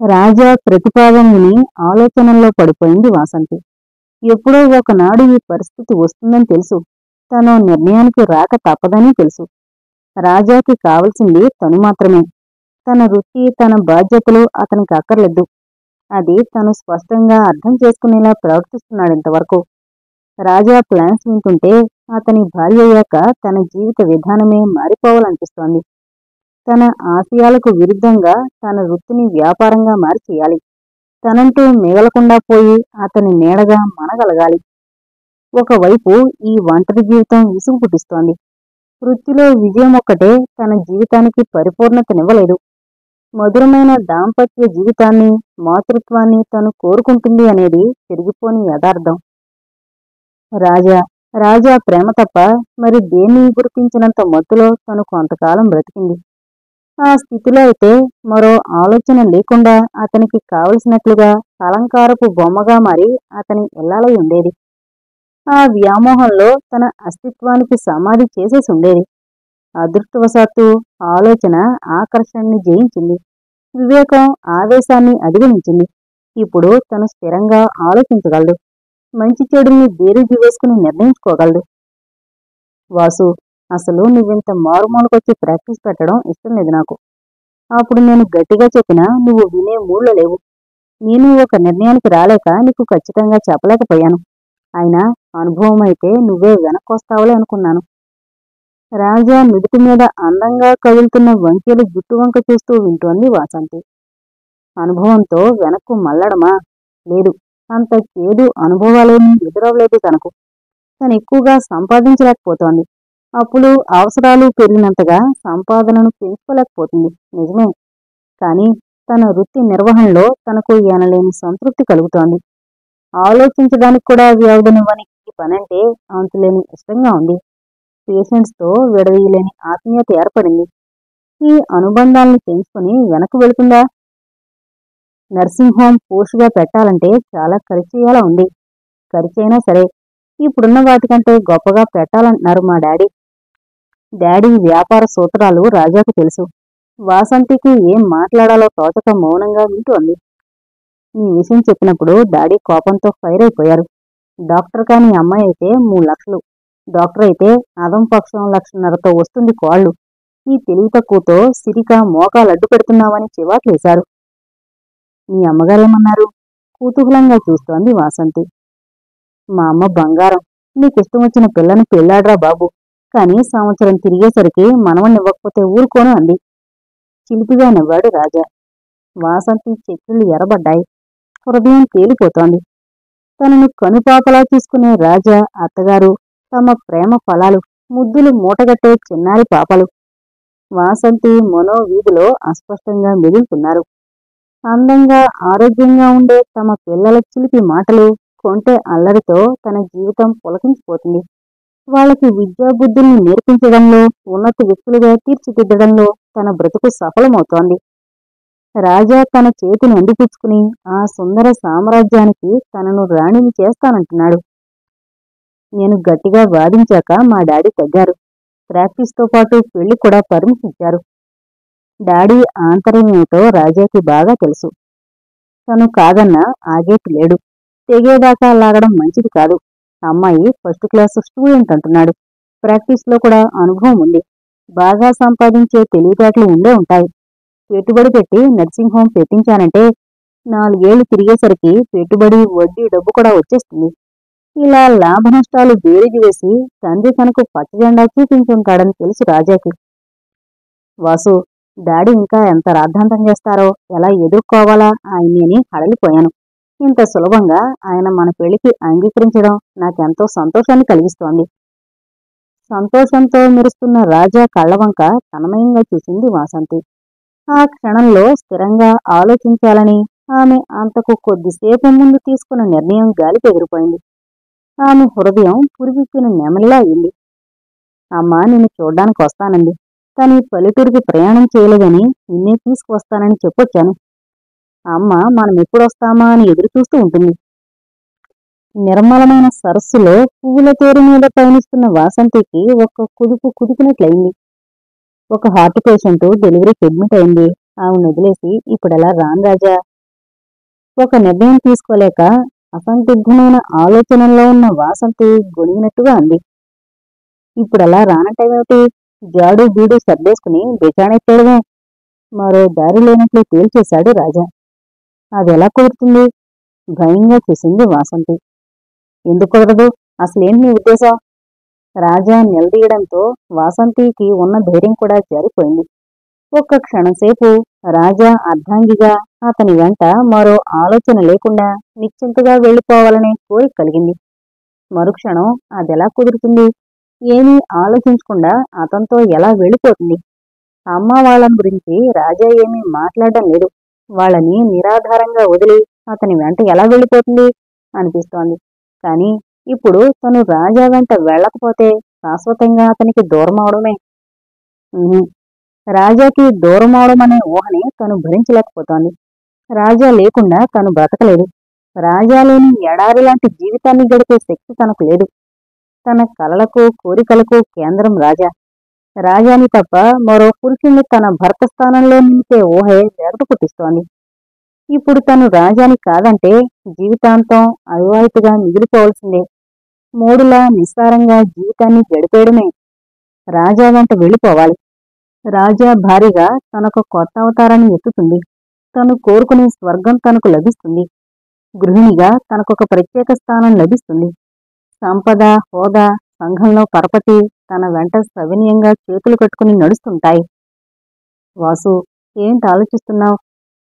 రాజా ప్రతిపాదన విని ఆలోచనల్లో పడిపోయింది వాసంతి. ఎప్పుడో ఒకనాడు ఈ పరిస్థితి వస్తుందని తెలుసు. తను నిర్ణయానికి రాక తప్పదని తెలుసు. రాజాకి కావలసింది తను మాత్రమే. తన వృత్తి, తన బాధ్యతలు అతనికి అక్కర్లేదు. అది తను స్పష్టంగా అర్థం చేసుకునేలా ప్రవర్తిస్తున్నాడింతవరకు. రాజా ప్లాన్స్ వింటుంటే అతని భార్య అయ్యాక తన జీవిత విధానమే మారిపోవాలనిపిస్తోంది. తన ఆశయాలకు విరుద్ధంగా తన వృత్తిని వ్యాపారంగా మార్చేయాలి. తనంటూ మిగలకుండా పోయి అతని నీడగా మనగలగాలి. ఒకవైపు ఈ ఒంటరి జీవితం విసుగు పుట్టిస్తోంది. వృత్తిలో విజయం ఒక్కటే తన జీవితానికి పరిపూర్ణతనివ్వలేదు. మధురమైన దాంపత్య జీవితాన్ని, మాతృత్వాన్ని తను కోరుకుంటుంది అనేది తిరిగిపోని యథార్థం. రాజా ప్రేమ తప్ప మరి దేన్ని గుర్తించినంత మత్తులో తను కొంతకాలం బ్రతికింది. ఆ స్థితిలో అయితే మరో ఆలోచన లేకుండా అతనికి కావలసినట్లుగా అలంకారపు బొమ్మగా మారి అతని ఇల్లాలై ఉండేది. ఆ వ్యామోహంలో తన అస్తిత్వానికి సమాధి చేసేసి ఉండేది. అదృష్టవశాత్తు ఆలోచన ఆకర్షణని జయించింది. వివేకం ఆవేశాన్ని అధిగమించింది. ఇప్పుడు తను స్థిరంగా ఆలోచించగలడు. మంచి చెడుల్ని బేరీజు వేసుకుని నిర్ణయించుకోగలడు. వాసు, అసలు నువ్వింత మారుమూలకొచ్చి ప్రాక్టీస్ పెట్టడం ఇష్టం లేదు నాకు. అప్పుడు నేను గట్టిగా చెప్పినా నువ్వు వినే మూడ్లో లేవు. నేను ఒక నిర్ణయానికి రాలేక నీకు ఖచ్చితంగా చెప్పలేకపోయాను. అయినా అనుభవం అయితే నువ్వే వెనక్కొస్తావులే అనుకున్నాను. రాజా నుదుటి మీద అందంగా కదులుతున్న వంకెలు జుట్టు వంక చూస్తూ వింటోంది వాసంతి. అనుభవంతో వెనక్కు మళ్ళడమా? లేదు. అంత చేదు అనుభవాలేమీ ఎదురవలేదు తనకు. తను ఎక్కువగా సంపాదించలేకపోతోంది. అప్పులు, అవసరాలు పెరిగినంతగా సంపాదనను పెంచుకోలేకపోతుంది. నిజమే. కానీ తన వృత్తి నిర్వహణలో తనకు ఎనలేని సంతృప్తి కలుగుతోంది. ఆలోచించడానికి కూడా వ్యవధినివ్వని ఈ పనంటే అంతులేని ఇష్టంగా ఉంది. పేషెంట్స్తో విడదీయలేని ఆత్మీయత ఏర్పడింది. ఈ అనుబంధాల్ని పెంచుకుని వెనక్కు వెళుతుందా? నర్సింగ్ హోం పోస్టుగా పెట్టాలంటే చాలా ఖర్చయ్యేలా ఉంది. ఖర్చయినా సరే ఇప్పుడున్న వాటికంటే గొప్పగా పెట్టాలంటున్నారు మా డాడీ. డాడీ వ్యాపార సూత్రాలు రాజాకు తెలుసు. వాసంతికి ఏం మాట్లాడాలో తోచక మౌనంగా వింటోంది. ఈ విషయం చెప్పినప్పుడు డాడీ కోపంతో ఫైర్ అయిపోయారు. డాక్టర్ కాని అమ్మాయి అయితే 3 లక్షలు, డాక్టర్ అయితే అదం పక్షం 1,500,000తో వస్తుంది కోళ్లు. ఈ తెలివి తక్కువతో సిరిక మోకాలు అడ్డు పెడుతున్నామని చివాట్లేశారు. మీ అమ్మగారేమన్నారు? కుతూహలంగా చూస్తోంది వాసంతి. మా అమ్మ బంగారం. నీకిష్టం వచ్చిన పిల్లని పెళ్ళాడ్రా బాబు, కానీ సంవత్సరం తిరిగేసరికి మనవణ్ణివ్వకపోతే ఊరుకోను అంది. చిలిపిగా నవ్వాడు రాజా. వాసంతి చెక్కిళ్ళు ఎర్రబడ్డాయి. హృదయం తేలిపోతోంది. తనను కనుపాపలా చూసుకునే రాజా, అత్తగారు తమ ప్రేమ ఫలాలు, ముద్దులు మూటగట్టే చిన్నారి పాపలు. వాసంతి మనోవీధిలో అస్పష్టంగా మెదులుతున్నారు. అందంగా, ఆరోగ్యంగా ఉండే తమ పిల్లల చిలిపి మాటలు, కొంటె అల్లరితో తన జీవితం పులకించిపోతుంది. వాళ్ళకి విద్యాబుద్ధుల్ని నేర్పించడంలో, ఉన్నత వ్యక్తులుగా తీర్చిదిద్దడంలో తన బ్రతుకు సఫలమవుతోంది. రాజా తన చేతిని అందిపుచ్చుకుని ఆ సుందర సామ్రాజ్యానికి తనను రాణిని చేస్తానంటున్నాడు. నేను గట్టిగా వాదించాక మా డాడీ తగ్గారు. ప్రాక్టీస్తో పాటు పెళ్లి కూడా పర్మిషన్ ఇచ్చారు. డాడీ ఆంతర్యమేమిటో రాజాకి బాగా తెలుసు. తను కాదన్నా ఆగేటి లేడు. తెగేదాకా లాగడం మంచిది కాదు. అమ్మాయి ఫస్ట్ క్లాస్ స్టూడెంట్ అంటున్నాడు. ప్రాక్టీస్లో కూడా అనుభవం ఉంది. బాగా సంపాదించే తెలివితేటలు ఉండే ఉంటాయి. పెట్టుబడి పెట్టి నర్సింగ్ హోం పెట్టించానంటే 4 ఏళ్లు తిరిగేసరికి పెట్టుబడి, వడ్డీ డబ్బు కూడా వచ్చేస్తుంది. ఇలా లాభ నష్టాలు బేరీజు వేసి తండ్రి తనకు పచ్చజెండా చూపించుంటాడని తెలుసు రాజాకి. వాసు, డాడీ ఇంకా ఎంత రాద్ధాంతం చేస్తారో, ఎలా ఎదుర్కోవాలా ఆయన్ని హడలిపోయాను. ఇంత సులభంగా ఆయన మన పెళ్లికి అంగీకరించడం నాకెంతో సంతోషాన్ని కలిగిస్తోంది. సంతోషంతో మెరుస్తున్న రాజా కళ్లవంక తన్మయంగా చూసింది వాసంతి. ఆ క్షణంలో స్థిరంగా ఆలోచించాలని ఆమె అంతకు కొద్దిసేపు ముందు తీసుకున్న నిర్ణయం గాలికి ఎగిరిపోయింది. ఆమె హృదయం పురివిప్పిన నెమలిలా అయింది. అమ్మ నిన్ను చూడ్డానికి వస్తానంది. తను ఈ పల్లెటూరికి ప్రయాణం చేయలేదని నిన్నే తీసుకువస్తానని చెప్పొచ్చాను. అమ్మ మనం ఎప్పుడొస్తామా అని ఎదురుచూస్తూ ఉంటుంది. నిర్మలమైన సరస్సులో పువ్వుల తేరు మీద పయనిస్తున్న వాసంతికి ఒక్క కుదుపు కుదిపినట్లయింది. ఒక హార్ట్ పేషెంట్ డెలివరీకి అడ్మిట్ అయింది. ఆమెను వదిలేసి ఇప్పుడెలా రాను రాజా ఒక నిర్ణయం తీసుకోలేక అసందిగ్ధమైన ఆలోచనల్లో ఉన్న వాసంతి గొణిగినట్టుగా అంది. ఇప్పుడలా రానంటావేమిటి? జాడు బీడు సర్దేసుకుని బిచాణెత్తేయడమే. మరో దారి లేనట్లు తేల్చేశాడు రాజా. అదెలా కుదురుతుంది? భయంగా చూసింది వాసంతి. ఎందుకు కుదరదు? అసలేంటి నీ ఉద్దేశం? రాజా నిలదీయడంతో వాసంతికి ఉన్న ధైర్యం కూడా జారిపోయింది. ఒక్క క్షణంసేపు రాజా అర్ధాంగిగా అతని వెంట మరో ఆలోచన లేకుండా నిశ్చింతగా వెళ్ళిపోవాలనే కోరిక కలిగింది. మరుక్షణం అదెలా కుదురుతుంది? ఏమీ ఆలోచించకుండా అతనితో ఎలా వెళ్ళిపోతుంది? అమ్మ వాళ్ళని గురించి రాజా ఏమీ మాట్లాడడం లేదు. వాళ్ళని నిరాధారంగా వదిలి అతని వెంట ఎలా వెళ్ళిపోతుంది అనిపిస్తోంది. కాని ఇప్పుడు తను రాజా వెంట వెళ్ళకపోతే శాశ్వతంగా అతనికి దూరమవడమే. రాజాకి దూరమవడమనే ఊహని తను భరించలేకపోతోంది. రాజా లేకుండా తను బ్రతకలేదు. రాజా లేని ఎడారి లాంటి జీవితాన్ని గడిపే శక్తి తనకు లేదు. తన కలలకు కోరికలకు కేంద్రం రాజా. రాజాని తప్ప మరో పురుషుణ్ణి తన భర్త స్థానంలో నిలిపే ఊహే వేగట పుట్టిస్తోంది. ఇప్పుడు తను రాజాని కాదంటే జీవితాంతం అవివాహితగా మిగిలిపోవలసిందే. మూడులా నిస్సారంగా జీవితాన్ని గడిపేయడమే. రాజా వెంట వెళ్ళిపోవాలి. రాజా భారీగా తనకు కొత్త అవతారాన్ని ఎత్తుతుంది. తను కోరుకునే స్వర్గం తనకు లభిస్తుంది. గృహిణిగా తనకొక ప్రత్యేక స్థానం లభిస్తుంది. సంపద, హోదా, సంఘంలో పరపతి తన వెంట సవినయంగా చేతులు కట్టుకుని నడుస్తుంటాయి. వాసు, ఏంటి ఆలోచిస్తున్నావు?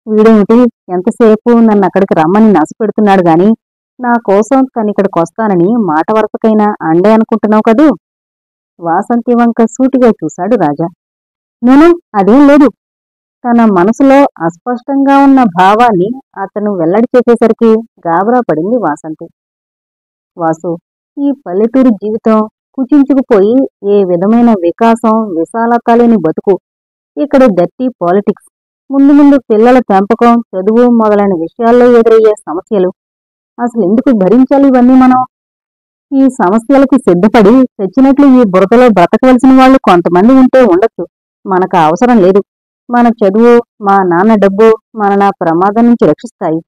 వీడేమిటి ఎంతసేపు నన్ను అక్కడికి రమ్మని నసపెడుతున్నాడు గాని నా కోసం తనిక్కడికొస్తానని మాట వరసకైనా అండే అనుకుంటున్నావు కదూ? వాసంతి వంక సూటిగా చూశాడు రాజా. నేను అదేం లేదు. తన మనసులో అస్పష్టంగా ఉన్న భావాన్ని అతను వెల్లడి చేసేసరికి గాబరా పడింది వాసంతి. వాసు, ఈ పల్లెటూరు జీవితం కుచించుకుపోయి ఏ విధమైన వికాసం విశాలత లేని బతుకు. ఇక్కడ డర్టీ పాలిటిక్స్, ముందు ముందు పిల్లల పెంపకం, చదువు మొదలైన విషయాల్లో ఎదురయ్యే సమస్యలు. అసలు ఎందుకు భరించాలి ఇవన్నీ మనం? ఈ సమస్యలకు సిద్ధపడి చచ్చినట్లు ఈ బురదలో బ్రతకవలసిన వాళ్ళు కొంతమంది ఉంటే ఉండొచ్చు. మనకు అవసరం లేదు. మన చదువు, మా నాన్న డబ్బు మనన ప్రమాదం నుంచి రక్షిస్తాయి.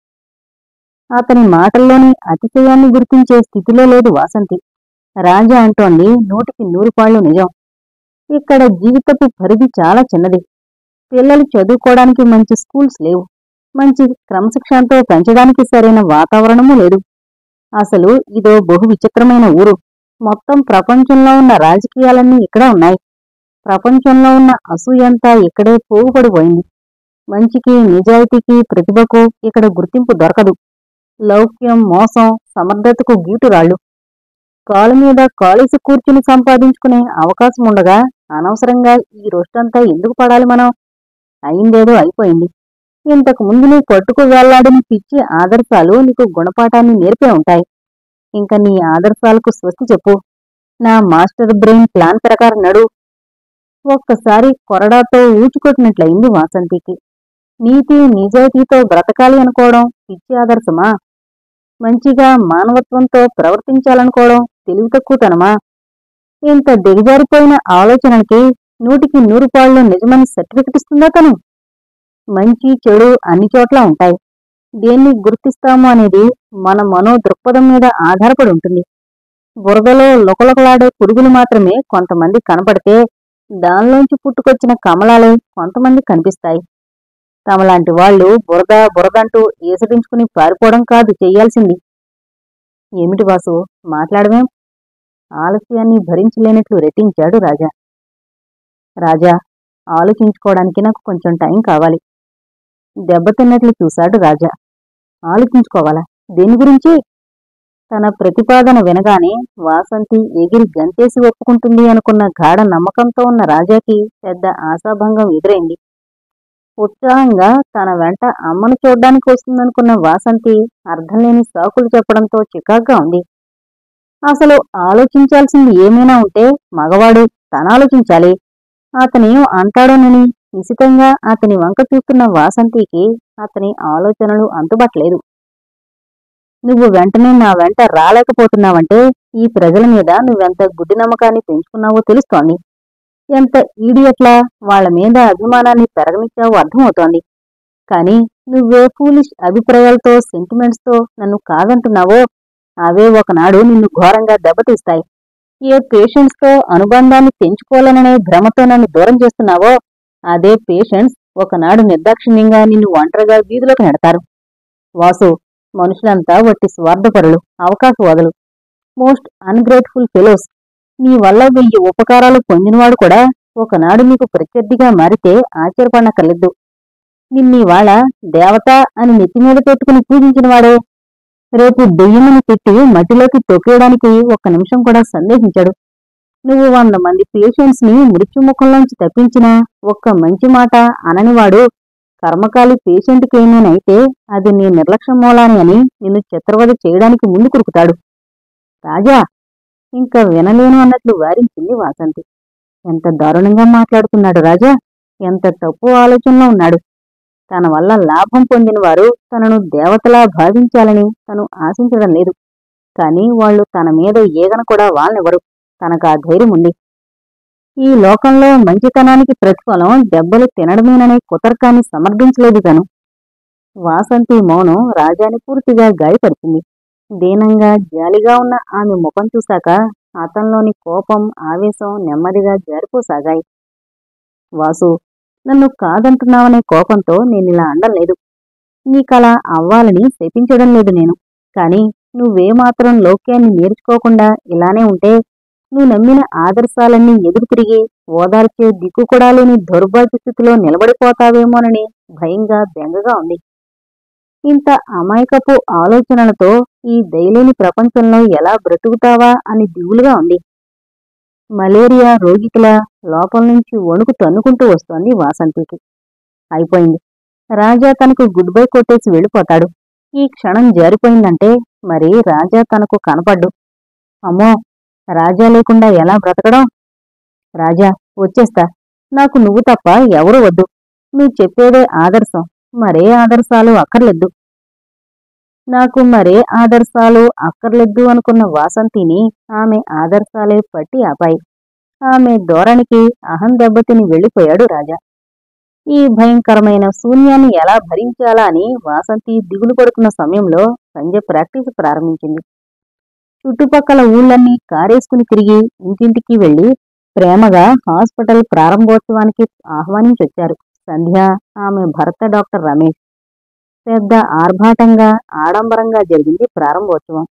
అతని మాటల్లోని అతిశయాన్ని గుర్తించే స్థితిలో లేదు వాసంతి. రాజా అంటోంది 100% నిజం. ఇక్కడ జీవితపు పరిధి చాలా చిన్నది. పిల్లలు చదువుకోవడానికి మంచి స్కూల్స్ లేవు. మంచి క్రమశిక్షణతో పెంచడానికి సరైన వాతావరణమూ లేదు. అసలు ఇదో బహు విచిత్రమైన ఊరు. మొత్తం ప్రపంచంలో ఉన్న రాజకీయాలన్నీ ఇక్కడే ఉన్నాయి. ప్రపంచంలో ఉన్న అసూయంతా ఇక్కడే పోగుపడిపోయింది. మంచికి, నిజాయితీకి, ప్రతిభకు ఇక్కడ గుర్తింపు దొరకదు. లౌక్యం, మోసం, సమర్థతకు గీటురాళ్లు. కాలు మీద కాలేసి కూర్చుని సంపాదించుకునే అవకాశం ఉండగా అనవసరంగా ఈ రొష్టంతా ఎందుకు పడాలి మనం? అయిందేదో అయిపోయింది. ఇంతకు ముందు నీ పట్టుకు వేళ్లాడిన పిచ్చి ఆదర్శాలు నీకు గుణపాఠాన్ని నేర్పే ఉంటాయి. ఇంక నీ ఆదర్శాలకు స్వస్తి చెప్పు. నా మాస్టర్ బ్రెయిన్ ప్లాన్ ప్రకారం నడు. ఒక్కసారి కొరడాతో ఊచుకొట్టినట్లయింది వాసంతికి. నీతి నిజాయితీతో బ్రతకాలి అనుకోవడం పిచ్చి ఆదర్శమా? మంచిగా మానవత్వంతో ప్రవర్తించాలనుకోవడం తెలివి తక్కువతనమా? ఇంత దిగజారిపోయిన ఆలోచనలకి 100% నిజమని సర్టిఫికెట్ ఇస్తుందా తను? మంచి చెడు అన్ని చోట్ల ఉంటాయి. దేన్ని గుర్తిస్తాము అనేది మన మనో దృక్పథం మీద ఆధారపడి ఉంటుంది. బురదలో లొకలొకలాడే పురుగులు మాత్రమే కొంతమంది కనపడితే దానిలోంచి పుట్టుకొచ్చిన కమలాలే కొంతమంది కనిపిస్తాయి. తమలాంటి వాళ్ళు బురద బురదంటూ ఈసడించుకుని పారిపోవడం కాదు చెయ్యాల్సింది. ఏమిటి వాసు, మాట్లాడమేం? ఆలస్యాన్ని భరించలేనట్లు రెట్టించాడు రాజా. రాజా, ఆలోచించుకోవడానికి నాకు కొంచెం టైం కావాలి. దెబ్బతిన్నట్లు చూశాడు రాజా. ఆలోచించుకోవాలా? దేని గురించి? తన ప్రతిపాదన వినగానే వాసంతి ఎగిరి గంతేసి ఒప్పుకుంటుంది అనుకున్న గాఢ నమ్మకంతో ఉన్న రాజాకి పెద్ద ఆశాభంగం ఎదురైంది. ఉత్సాహంగా తన వెంట అమ్మను చూడ్డానికి వస్తుందనుకున్న వాసంతి అర్థంలేని సాకులు చెప్పడంతో చికాగ్గా ఉంది. అసలు ఆలోచించాల్సింది ఏమైనా ఉంటే మగవాడు తన ఆలోచించాలి. అతనేం అంటాడోనని నిశితంగా అతని వంక చూస్తున్న వాసంతికి అతని ఆలోచనలు అంతుబట్టలేదు. నువ్వు వెంటనే నా వెంట రాలేకపోతున్నావంటే ఈ ప్రజల మీద నువ్వెంత గుడ్డి నమ్మకాన్ని పెంచుకున్నావో తెలుస్తోంది. ఎంత ఈడియట్లా వాళ్ల మీద అభిమానాన్ని పెరగనిచ్చావో అర్థమవుతోంది. కానీ నువ్వే ఫూలిష్ అభిప్రాయాలతో సెంటిమెంట్స్తో నన్ను కాదంటున్నావో అవే ఒకనాడు నిన్ను ఘోరంగా దెబ్బతీస్తాయి. ఏ పేషెంట్స్తో అనుబంధాన్ని పెంచుకోవాలననే భ్రమతో నన్ను దూరం చేస్తున్నావో అదే పేషెంట్స్ ఒకనాడు నిర్దాక్షిణ్యంగా నిన్ను ఒంటరిగా వీధిలోకి నెడతారు. వాసు, మనుషులంతా వట్టి స్వార్థపరులు, అవకాశవాదులు, మోస్ట్ అన్గ్రేట్ఫుల్ ఫెలోస్. నీ వల్ల 1000 ఉపకారాలు పొందినవాడు కూడా ఒకనాడు నీకు ప్రత్యర్థిగా మారితే ఆశ్చర్యపడనక్కర్లేదు. నిన్నీవాళ దేవత అని నెత్తిమీద పెట్టుకుని పూజించినవాడే రేపు దెయ్యముని తిట్టి మట్టిలోకి తొక్కేయడానికి ఒక్క నిమిషం కూడా సందేహించాడు. నువ్వు 100 మంది పేషెంట్స్ ని మృత్యుముఖంలోంచి తప్పించినా ఒక్క మంచి మాట అననివాడు కర్మకాలి పేషెంట్కేమీనైతే అది నీ నిర్లక్ష్యం మూలాని అని నిన్ను చిత్రవద చేయడానికి ముందు కురుకుతాడు. రాజా, ఇంకా వినలేను అన్నట్లు వారించింది వాసంతి. ఎంత దారుణంగా మాట్లాడుతున్నాడు రాజా, ఎంత తప్పు ఆలోచనలో ఉన్నాడు. తన వల్ల లాభం పొందిన వారు తనను దేవతలా భావించాలని తను ఆశించడం లేదు. కాని వాళ్లు తన మీద ఏగన కూడా వాళ్ళెవరు. తనకా ధైర్యం ఉంది. ఈ లోకంలో మంచితనానికి ప్రతిఫలం దెబ్బలు తినడమేననే కుతర్కాన్ని సమర్థించలేదు తను. వాసంతి మౌనం రాజాని పూర్తిగా గాయపరిచింది. దీనంగా జాలిగా ఉన్న ఆమె ముఖం చూశాక అతనిలోని కోపం, ఆవేశం నెమ్మదిగా జారిపోసాగాయి. వాసు, నన్ను కాదంటున్నావనే కోపంతో నేనిలా అండం లేదు. నీకలా అవ్వాలని శపించడం లేదు నేను. కాని నువ్వేమాత్రం లౌక్యాన్ని నేర్చుకోకుండా ఇలానే ఉంటే నువ్వు నమ్మిన ఆదర్శాలన్నీ ఎదురు తిరిగి ఓదార్చే దిక్కు కూడా లేని దౌర్భాగ్య స్థితిలో నిలబడిపోతావేమోనని భయంగా బెంగగా ఉంది. ఇంత అమాయకపు ఆలోచనలతో ఈ దయలేని ప్రపంచంలో ఎలా బ్రతుకుతావా అని దిగులుగా ఉంది. మలేరియా రోగికిలా లోపల నుంచి వణుకు తన్నుకుంటూ వస్తోంది వాసంతికి. అయిపోయింది. రాజా తనకు గుడ్ బై కొట్టేసి వెళ్ళిపోతాడు. ఈ క్షణం జారిపోయిందంటే మరి రాజా తనకు కనపడ్డు. అమ్మో, రాజా లేకుండా ఎలా బ్రతకడం? రాజా, వచ్చేస్తా. నాకు నువ్వు తప్ప ఎవరూ వద్దు. నువ్వు చెప్పేదే ఆదర్శం, మరే ఆదర్శాలు అక్కర్లేదు. నాకు మరే ఆదర్శాలు అక్కర్లేదు అనుకున్న వాసంతిని ఆమె ఆదర్శాలే పట్టి ఆపాయి. ఆమె ధోరణికి అహం దెబ్బతిని వెళ్ళిపోయాడు రాజా. ఈ భయంకరమైన శూన్యాన్ని ఎలా భరించాలా అని వాసంతి దిగులు పడుతున్న సమయంలో సంధ్య ప్రాక్టీస్ ప్రారంభించింది. చుట్టుపక్కల ఊళ్ళన్నీ కారేసుకుని తిరిగి ఇంటింటికి వెళ్లి ప్రేమగా హాస్పిటల్ ప్రారంభోత్సవానికి ఆహ్వానించొచ్చారు సంధ్య, ఆమె భర్త డాక్టర్ రమేష్. పెద్ద ఆర్భాటంగా, ఆడంబరంగా జరిగింది ప్రారంభోత్సవం.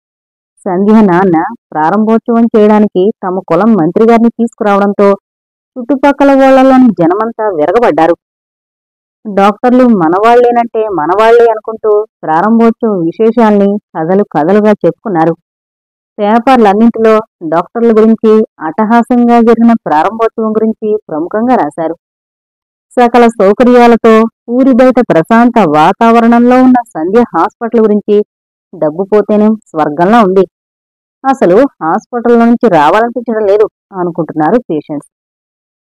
సంధ్య నాన్న ప్రారంభోత్సవం చేయడానికి తమ కులం మంత్రిగారిని తీసుకురావడంతో చుట్టుపక్కల ఊళ్ళలోని జనమంతా విరగబడ్డారు. డాక్టర్లు మనవాళ్లేనంటే మనవాళ్లే అనుకుంటూ ప్రారంభోత్సవ విశేషాల్ని కథలు కథలుగా చెప్పుకున్నారు. పేపర్లన్నింటిలో డాక్టర్ల గురించి, అట్టహాసంగా జరిగిన ప్రారంభోత్సవం గురించి ప్రముఖంగా రాశారు. సకల సౌకర్యాలతో ఊరి బయట ప్రశాంత వాతావరణంలో ఉన్న సంధ్య హాస్పిటల్ గురించి డబ్బు పోతేనే స్వర్గంలో ఉంది. అసలు హాస్పిటల్ నుంచి రావాలనిపించడం లేదు అనుకుంటున్నారు పేషెంట్స్.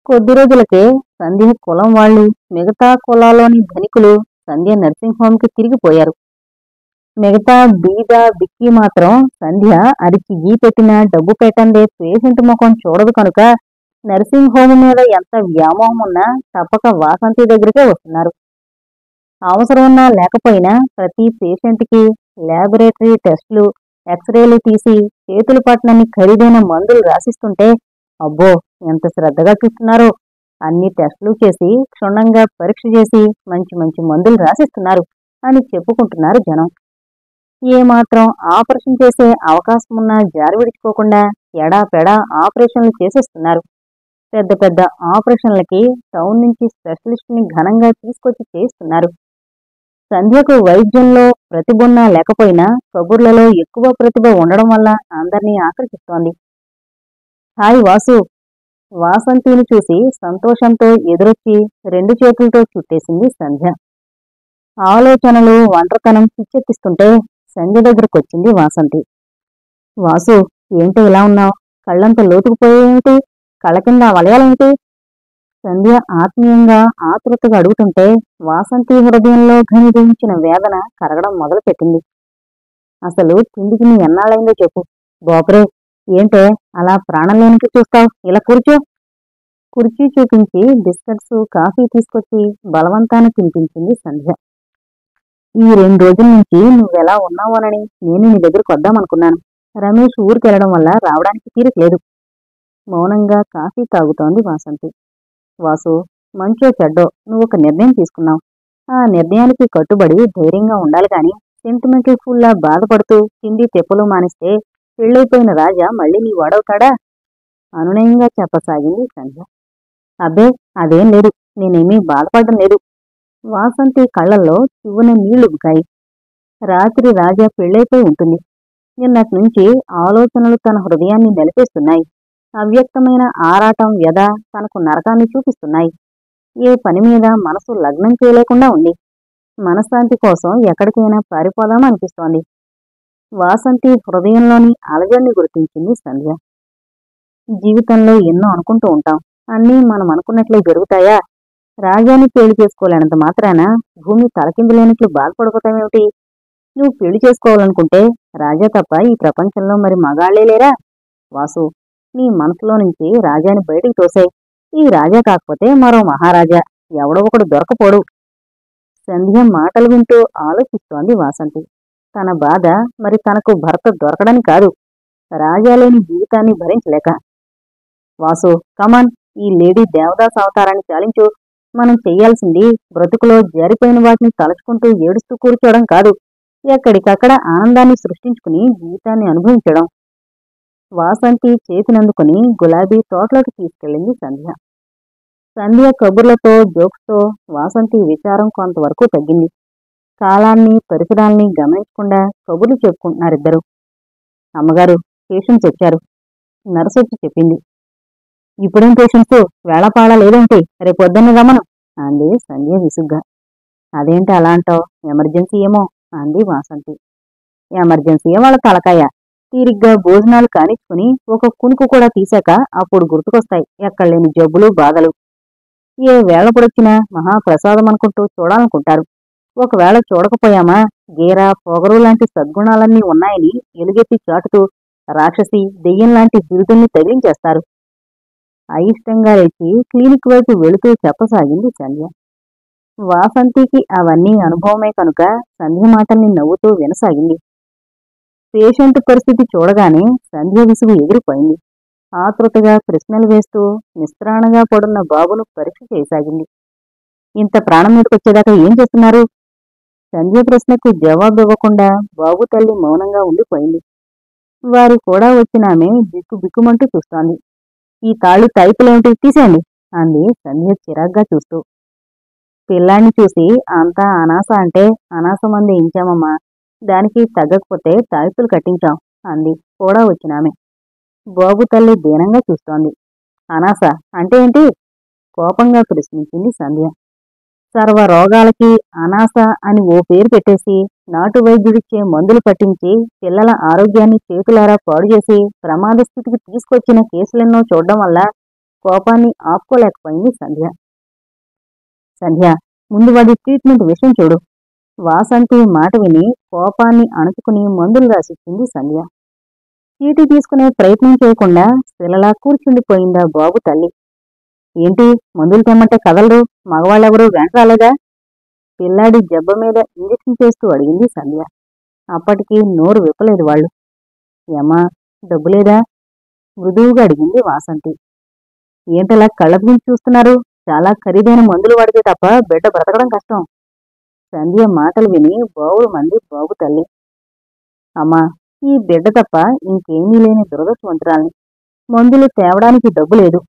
కొద్ది రోజులకే సంధ్య కులం వాళ్ళు, మిగతా కులాల్లోని ధనికులు సంధ్య నర్సింగ్ హోంకి తిరిగిపోయారు. మిగతా బీద బిక్కి మాత్రం సంధ్య అరిచి గీ పెట్టినా డబ్బు పెట్టందే పేషెంట్ ముఖం చూడదు కనుక నర్సింగ్ హోమ్ మీద ఎంత వ్యామోహం ఉన్నా తప్పక వాసంతి దగ్గరికే వస్తున్నారు. అవసరం ఉన్నా లేకపోయినా ప్రతి పేషెంట్కి ల్యాబొరేటరీ టెస్టులు, ఎక్స్రేలు తీసి చేతులు పట్టనన్ని ఖరీదైన మందులు రాసిస్తుంటే అబ్బో ఎంత శ్రద్ధగా చూస్తున్నారో. అన్ని టెస్టులు చేసి క్షుణ్ణంగా పరీక్ష చేసి మంచి మంచి మందులు రాసిస్తున్నారు అని చెప్పుకుంటున్నారు జనం. ఏమాత్రం ఆపరేషన్ చేసే అవకాశమున్నా జారి విడుచుకోకుండా ఎడాపెడా ఆపరేషన్లు చేసేస్తున్నారు. పెద్ద పెద్ద ఆపరేషన్లకి టౌన్ నుంచి స్పెషలిస్ట్ని ఘనంగా తీసుకొచ్చి చేయిస్తున్నారు. సంధ్యకు వైద్యంలో ప్రతిభున్నా లేకపోయినా కబుర్లలో ఎక్కువ ప్రతిభ ఉండడం వల్ల అందర్నీ ఆకర్షిస్తోంది. హాయ్ వాసు. వాసంతిని చూసి సంతోషంతో ఎదురొచ్చి 2 చేతులతో చుట్టేసింది సంధ్య. ఆలోచనలు, ఒంటరితనం పిచ్చెత్తిస్తుంటే సంధ్య దగ్గరకొచ్చింది వాసంతి. వాసు, ఏంటి ఇలా ఉన్నావు? కళ్ళంత లోతుకుపోయేమిటి? కళ్ళ కింద వలయాలేమిటి? సంధ్య ఆత్మీయంగా, ఆతృతగా అడుగుతుంటే వాసంతి హృదయంలో ఘనీభవించిన వేదన కరగడం మొదలుపెట్టింది. అసలు తిండికి నీ ఎన్నాళ్ళైందో చెప్పు. బోకరే, ఏంటే అలా ప్రాణం లేనికి చూస్తావు? ఇలా కూర్చో. కుర్చీ చూపించి బిస్కెట్స్ కాఫీ తీసుకొచ్చి బలవంతాన తినిపించింది సంధ్య. ఈ 2 రోజుల నుంచి నువ్వెలా ఉన్నావోనని నేను నీ దగ్గరకు వద్దామనుకున్నాను. రమేష్ ఊరికెళ్లడం వల్ల రావడానికి తీరికలేదు. మౌనంగా కాఫీ తాగుతోంది వాసంతి. వాసు, మంచో చెడ్డో నువ్వొక నిర్ణయం తీసుకున్నావు. ఆ నిర్ణయానికి కట్టుబడి ధైర్యంగా ఉండాలి గాని సెంటిమెంటల్ ఫుల్లా బాధపడుతూ తిండి తెప్పలు మానిస్తే పెళ్ళైపోయిన రాజా మళ్ళీ నీ వాడవుతాడా? అనునయంగా చెప్పసాగింది సంధ్య. అబ్బే, అదేం లేదు. నేనేమీ బాధపడడం లేదు. వాసంతి కళ్ళల్లో చివ్వున నీళ్లుబుకాయి. రాత్రి రాజా పెళ్ళైపోయి ఉంటుంది. నిన్నట్నుంచి ఆలోచనలు తన హృదయాన్ని నలిపేస్తున్నాయి. అవ్యక్తమైన ఆరాటం వ్యధ తనకు నరకాన్ని చూపిస్తున్నాయి. ఏ పని మీద మనసు లగ్నం చేయలేకుండా ఉంది. మనశ్శాంతి కోసం ఎక్కడికైనా పారిపోదామా అనిపిస్తోంది. వాసంతి హృదయంలోని అలజడిని గుర్తించింది సంధ్య. జీవితంలో ఎన్నో అనుకుంటూ ఉంటాం. అన్నీ మనం అనుకున్నట్లే జరుగుతాయా? రాజాని పెళ్లి చేసుకోలేనంత మాత్రాన భూమి తలకిందులేనట్లు బాధపడిపోతామేమిటి? నువ్వు పెళ్లి చేసుకోవాలనుకుంటే రాజా తప్ప ఈ ప్రపంచంలో మరి మగాళ్లే లేరా? వాసు, నీ మనసులో నుంచి రాజాని బయటికి తోసేయ్. ఈ రాజా కాకపోతే మరో మహారాజా ఎవడో ఒకడు దొరకపోడు. సంధ్య మాటలు వింటూ ఆలోచిస్తోంది వాసంతి. తన బాధ మరి తనకు భర్త దొరకడని కాదు, రాజా లేని జీవితాన్ని భరించలేక. వాసు, కమాన్, ఈ లేడీ దేవదాస్ అవతారాన్ని చాలించు. మనం చెయ్యాల్సింది బ్రతుకులో జారిపోయిన వాటిని తలుచుకుంటూ ఏడుస్తూ కూర్చోవడం కాదు, ఎక్కడికక్కడ ఆనందాన్ని సృష్టించుకుని జీవితాన్ని అనుభవించడం. వాసంతి చేతినందుకుని గులాబీ తోటలోకి తీసుకెళ్ళింది సంధ్య. సంధ్య కబుర్లతో జోక్స్తో వాసంతి విచారం కొంతవరకు తగ్గింది. కాలాన్ని పరిసరాల్ని గమనించకుండా కబుర్లు చెప్పుకుంటున్నారిద్దరు. అమ్మగారు, పేషెంట్స్ వచ్చారు, నర్సొచ్చి చెప్పింది. ఇప్పుడేం పేషెంట్స్? వేళపాళ లేదేంటి? రేపొద్దున్న రమను అంది సంధ్య విసుగ్గా. అదేంటి అలా అంటావు? ఎమర్జెన్సీ ఏమో అంది వాసంతి. ఎమర్జెన్సీ వాళ్ళ తలకాయ. తీరిగ్గా భోజనాలు కానిచ్చుకుని ఒక కునుకు కూడా తీశాక అప్పుడు గుర్తుకొస్తాయి ఎక్కడలేని జబ్బులు బాధలు. ఏ వేళపడొచ్చినా మహాప్రసాదం అనుకుంటూ చూడాలనుకుంటారు. ఒకవేళ చూడకపోయామా గీర పొగరు లాంటి సద్గుణాలన్నీ ఉన్నాయని ఎలుగెత్తి చాటుతూ రాక్షసి దెయ్యం లాంటి బిరుదుల్ని తగిలించేస్తారు. అయిష్టంగా లేచి క్లినిక్ వైపు వెళుతూ చెప్పసాగింది సంధ్య. వాసంతికి అవన్నీ అనుభవమే కనుక సంధ్య మాటల్ని నవ్వుతూ వినసాగింది. పేషెంట్ పరిస్థితి చూడగానే సంధ్య విసుగు ఎగిరిపోయింది. ఆతృతగా ప్రశ్నలు వేస్తూ నిస్త్రాణగా పడున్న బాబును పరీక్ష చేయసాగింది. ఇంత ప్రాణం మీదకొచ్చేదాకా ఏం చేస్తున్నారు? సంధ్య ప్రశ్నకు జవాబు ఇవ్వకుండా బాబు తల్లి మౌనంగా ఉండిపోయింది. వారు కూడా వచ్చినామె బిక్కు బిక్కుమంటూ చూస్తోంది. ఈ తాళి తైపులేమిటి? తీసేయండి అంది సంధ్య చిరాగ్గా చూస్తూ. పిల్లాన్ని చూసి అంతా అనాస అంటే అనాసమంది ఇంచామమ్మా, దానికి తగ్గకపోతే తాయిపులు కట్టించాం అంది కూడా వచ్చినామె. బాబు తల్లి దీనంగా చూస్తోంది. అనాస అంటే ఏంటి? కోపంగా ప్రశ్నించింది సంధ్య. సర్వ రోగాలకి అనాస అని ఓ పేరు పెట్టేసి నాటు వైద్యుడిచ్చే మందులు పట్టించి పిల్లల ఆరోగ్యాన్ని చేతులారా పాడుచేసి ప్రమాద స్థితికి తీసుకొచ్చిన కేసులెన్నో చూడడం వల్ల కోపాన్ని ఆపుకోలేకపోయింది సంధ్య. సంధ్య, ముందు వాడి ట్రీట్మెంట్ విషయం చూడు. వాసంతి మాట విని కోపాన్ని అణుచుకుని మందులు రాసిచ్చింది సంధ్య. చీటీ తీసుకునే ప్రయత్నం చేయకుండా శిలలా కూర్చుండిపోయిందా బాబు తల్లి. ఏంటి, మందులు తెమ్మంటే కదలరు? మగవాళ్ళెవరూ వెంట రాలేదా? పిల్లాడి జబ్బ మీద ఇంజెక్షన్ చేస్తూ అడిగింది సంధ్య. అప్పటికి నోరు విప్పలేదు వాళ్ళు. ఏమా, డబ్బులేదా? మృదువుగా అడిగింది వాసంతి. ఏంటలా కళ్ళకు చూస్తున్నారు? చాలా ఖరీదైన మందులు వాడితే తప్ప బిడ్డ బ్రతకడం కష్టం. సంధ్య మాటలు విని బావులు మంది బాబు తల్లి. అమ్మా, ఈ బిడ్డ తప్ప ఇంకేమీ లేని దురదృష్టవంతురాల్ని. మందులు తేవడానికి డబ్బు లేదు.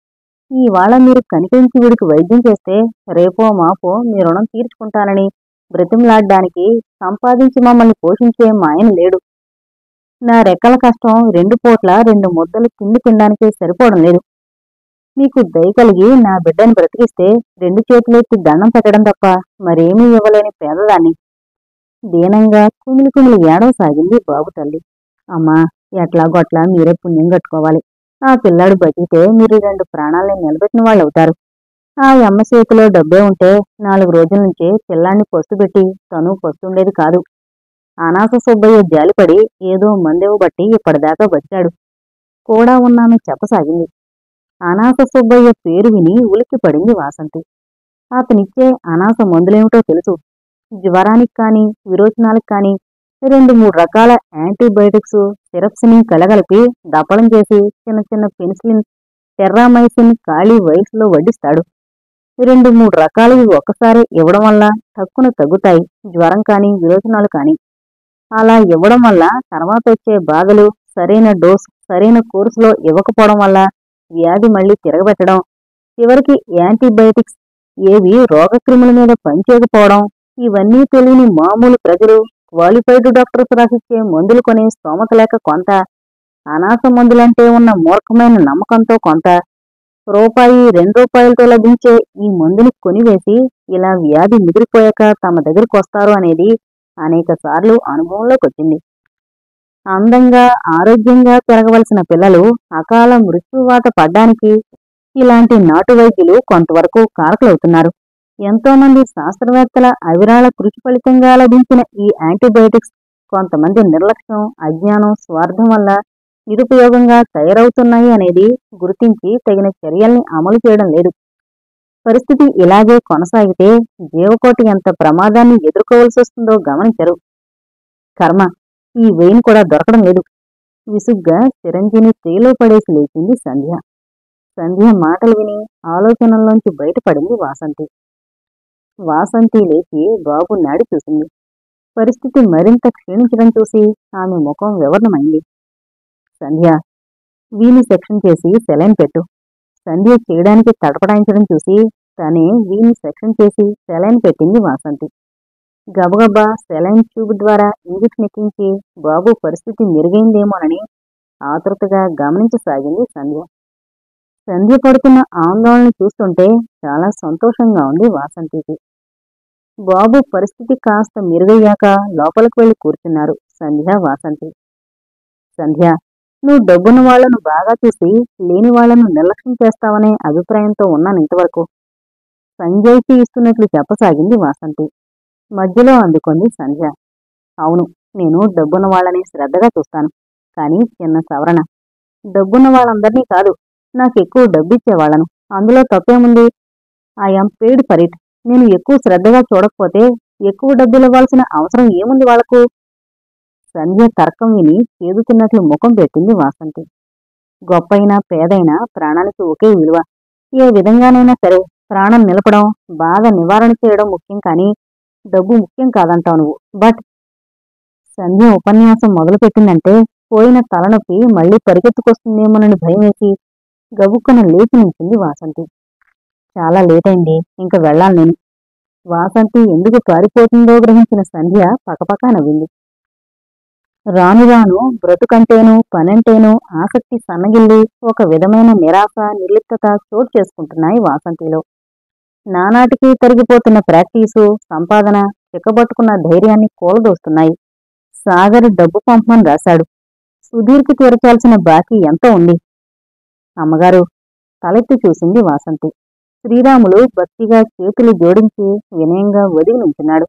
ఇవాళ మీరు కనిపించి వీడికి వైద్యం చేస్తే రేపో మాపో మీ రుణం తీర్చుకుంటానని బ్రతిమలాడ్డానికి సంపాదించి మమ్మల్ని పోషించే మా ఆయన లేడు. నా రెక్కల కష్టం 2 పూట్ల 2 ముద్దలు తిండి తినడానికే సరిపోవడం లేదు. మీకు దయ కలిగి నా బిడ్డని బ్రతికిస్తే 2 చేతులెత్తి దండం పెట్టడం తప్ప మరేమీ ఇవ్వలేని పేదదాన్ని. దీనంగా కుమిలి కుమిలి ఏడవసాగింది బాబు తల్లి. అమ్మా, ఎట్లాగొట్లా మీరే పుణ్యం కట్టుకోవాలి. ఆ పిల్లాడు బతికితే మీరు 2 ప్రాణాలని నిలబెట్టిన వాళ్ళవుతారు. ఆ అమ్మ చేతిలో డబ్బే ఉంటే 4 రోజుల నుంచి పిల్లాన్ని పస్తుబెట్టి తను పస్తుండేది కాదు. అనాథ సుబ్బయ్య జాలిపడి ఏదో మందివ్వబట్టి ఇప్పటిదాకా బతికాడు కూడా ఉన్నామె చెప్పసాగింది. అనాస సుబ్బయ్య పేరు విని ఉలిక్కిపడింది వాసంతి. అతనిచ్చే అనాస మందులేమిటో తెలుసు. జ్వరానికి కానీ విరోచనాలకు కానీ 2-3 రకాల యాంటీబయాటిక్స్ సిరప్స్ ని కలగలిపి దప్పడం చేసి చిన్న చిన్న పెన్సిలిన్, టెర్రామైసిన్ ఖాళీ వైల్స్లో వడ్డిస్తాడు. 2-3 రకాలవి ఒక్కసారి ఇవ్వడం వల్ల తక్కువ తగ్గుతాయి జ్వరం కానీ విరోచనాలు కానీ. అలా ఇవ్వడం వల్ల తర్వాత వచ్చే బాధలు సరైన డోస్ సరైన కోర్సులో ఇవ్వకపోవడం వల్ల వ్యాధి మళ్లీ తిరగబెట్టడం, చివరికి యాంటీబయాటిక్స్ ఏవి రోగక్రిముల మీద పనిచేయకపోవడం, ఇవన్నీ తెలియని మామూలు ప్రజలు క్వాలిఫైడ్ డాక్టర్స్ రాసిచ్చే మందులు కొని స్తోమత లేక కొంత, అనాస మందులంటే ఉన్న మూర్ఖమైన నమ్మకంతో కొంత, రూపాయి 2 రూపాయలతో లభించే ఈ మందుని కొనివేసి ఇలా వ్యాధి ముదిరిపోయాక తమ దగ్గరికి వస్తారు అనేది అనేక సార్లు అనుభవంలోకొచ్చింది. అందంగా ఆరోగ్యంగా పెరగవలసిన పిల్లలు అకాల మృత్యువాత పడ్డానికి ఇలాంటి నాటు వైద్యులు కొంతవరకు కారకులవుతున్నారు. ఎంతోమంది శాస్త్రవేత్తల అవిరాళ కృషి ఫలితంగా లభించిన ఈ యాంటీబయాటిక్స్ కొంతమంది నిర్లక్ష్యం, అజ్ఞానం, స్వార్థం వల్ల నిరుపయోగంగా తయారవుతున్నాయి అనేది గుర్తించి తగిన చర్యల్ని అమలు చేయడం లేదు. పరిస్థితి ఇలాగే కొనసాగితే జీవకోటి ఎంత ప్రమాదాన్ని ఎదుర్కోవలసి వస్తుందో గమనించరు. కర్మ, ఈ వెయిన్ కూడా దొరకడం లేదు. విసుగ్గా చిరంజీని చేలో పడేసి లేచింది సంధ్య. సంధ్య మాటలు విని ఆలోచనల్లోంచి బయటపడింది వాసంతి. వాసంతి లేచి బాబు నాడి చూసింది. పరిస్థితి మరింత క్షీణించడం చూసి ఆమె ముఖం వివర్ణమైంది. సంధ్య, వీని సెక్షన్ చేసి సెలైన్ పెట్టు. సంధ్య చేయడానికి తడపడాయించడం చూసి తనే వీని సెక్షన్ చేసి సెలైన్ పెట్టింది వాసంతి. గబగబా సెలైన్ ట్యూబ్ ద్వారా ఇంజెక్షన్ ఎక్కించి బాబు పరిస్థితి మెరుగైందేమోనని ఆతృతగా గమనించసాగింది సంధ్య. సంధ్య పడుతున్న ఆందోళన చూస్తుంటే చాలా సంతోషంగా ఉంది వాసంతికి. బాబు పరిస్థితి కాస్త మెరుగయ్యాక లోపలికి వెళ్లి కూర్చున్నారు సంధ్య, వాసంతి. సంధ్య, నువ్వు డబ్బున్న వాళ్లను బాగా చూసి లేని వాళ్లను నిర్లక్ష్యం చేస్తావనే అభిప్రాయంతో ఉన్నాను ఇంతవరకు. సంజయ్కి ఇస్తున్నట్లు చెప్పసాగింది వాసంతి. మధ్యలో అందుకుంది సంధ్య. అవును, నేను డబ్బున్న వాళ్ళని శ్రద్ధగా చూస్తాను. కానీ చిన్న సవరణ. డబ్బున్న వాళ్ళందరినీ కాదు, నాకెక్కువ డబ్బిచ్చేవాళ్లను. అందులో తప్పేముంది? I'm paid for it. నేను ఎక్కువ శ్రద్ధగా చూడకపోతే ఎక్కువ డబ్బులివ్వాల్సిన అవసరం ఏముంది వాళ్లకు? సంధ్య తర్కం విని చేదుతున్నట్లు ముఖం పెట్టింది వాసంతి. గొప్పైనా పేదైనా ప్రాణానికి ఒకే విలువ. ఏ విధంగానైనా సరే ప్రాణం నిలపడం, బాధ నివారణ చేయడం ముఖ్యం, కానీ డబ్బు ముఖ్యం కాదంటావు నువ్వు. బట్ సంధ్య ఉపన్యాసం మొదలుపెట్టిందంటే పోయిన తలనొప్పి మళ్లీ పరిగెత్తుకొస్తుందేమోనని భయమేసి గబుక్కున లేచి నించింది వాసంతి. చాలా లేటైంది, ఇంక వెళ్ళాలి నేను. వాసంతి ఎందుకు పారిపోతుందో గ్రహించిన సంధ్య పకపకా నవ్వింది. రాను రాను బ్రతుకంటేనూ పనంటేనూ ఆసక్తి సన్నగిల్లి ఒక విధమైన నిరాశ, నిర్లిప్తత చోటు చేసుకుంటున్నాయి వాసంతిలో. నానాటికి తరిగిపోతున్న ప్రాక్టీసు, సంపాదన చిక్కబట్టుకున్న ధైర్యాన్ని కూలదోస్తున్నాయి. సాగర్ డబ్బు పంపమని రాశాడు. సుధీర్కి తీర్చాల్సిన బాకీ ఎంత ఉంది? అమ్మగారు, తలెత్తి చూసింది వాసంతి. శ్రీరాములు భక్తిగా చేతులు జోడించి వినయంగా ఒదిగి నుంచున్నాడు.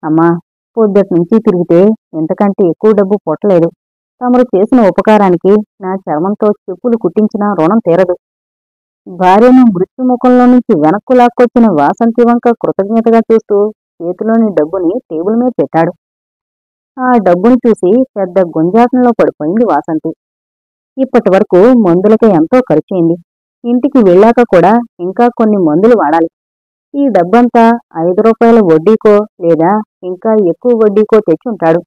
అమ్మా, పొద్దట్నుంచి తిరిగితే ఇంతకంటే ఎక్కువ డబ్బు పొట్టలేదు. తమరు చేసిన ఉపకారానికి నా చర్మంతో చెప్పులు కుట్టించినా రుణం తీరదు. భార్యను మృత్యుముఖంలో నుంచి వెనక్కు లాక్కొచ్చిన వాసంతి వంక కృతజ్ఞతగా చూస్తూ చేతిలోని డబ్బుని టేబుల్ మీద పెట్టాడు. ఆ డబ్బుని చూసి పెద్ద గుంజాటంలో పడిపోయింది వాసంతి. ఇప్పటి వరకు మందులకే ఎంతో ఖర్చయింది. ఇంటికి వెళ్ళాక కూడా ఇంకా కొన్ని మందులు వాడాలి. ఈ డబ్బంతా 5 రూపాయల వడ్డీకో లేదా ఇంకా ఎక్కువ వడ్డీకో తెచ్చి ఉంటాడు.